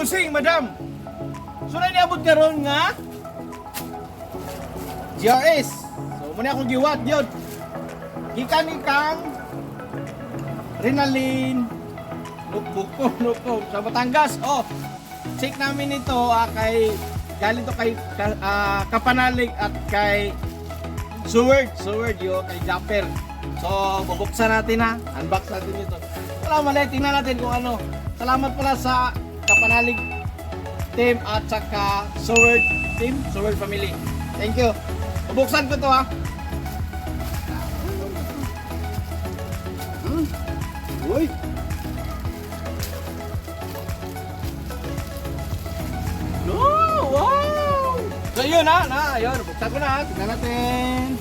bosing, madam. So na niabot karon nga GRS. So muna akong giwat yun. Gikan ikang Rinalin Nukbuk sa Batangas. Oh, check namin ito kay galing to kay Kapanalig at kay Tshirt yo kay Japper. So bubuksan natin ha. Unbox natin ito. Salamat, tingnan natin kung ano. Salamat pala sa Kapanalig team at saka Tshirt team, Tshirt family. Thank you. Bubuksan ko to ha. Uy. No, wow. So yun ha, ayun, buksan ko na. Tingnan natin.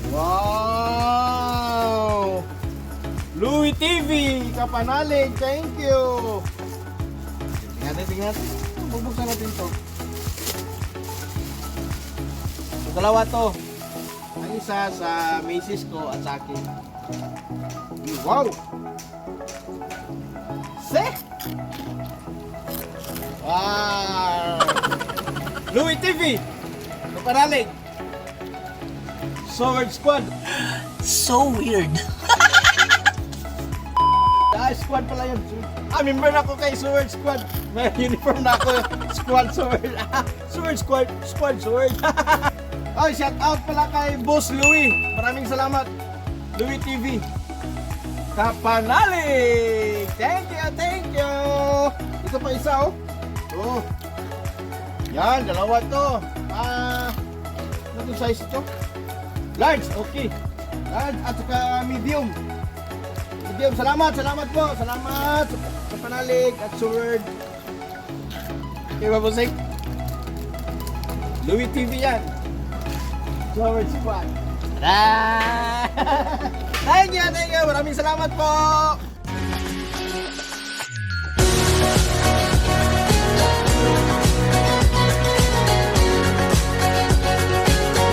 Wow. Louie TV, Kapanalig, thank you. Tingnan natin. Bubuksan natin to. So, dalawa to. Ang isa sa misis ko at sa akin. Wow! Se! Wow! Louie TV, Kapanalig, Tshirt Squad. So weird. Squad pala yun. Member na ako kay Tshirt Squad. May uniform na ako. Squad Tshirt. Squad Tshirt. Oh, shout out pala kay Boss Louie. Maraming salamat. Louie TV, Kapanalig. Thank you. Ito pa isa oh. Oh. Yan, dalawa to. Ano itong size ito? Large, okay. Large at saka medium. Salamat po. Salamat sa Kapanalig at Tshirt. Okay ba, bosing? Louie TV yan. Tshirt Squad. Thank you. Maraming salamat po.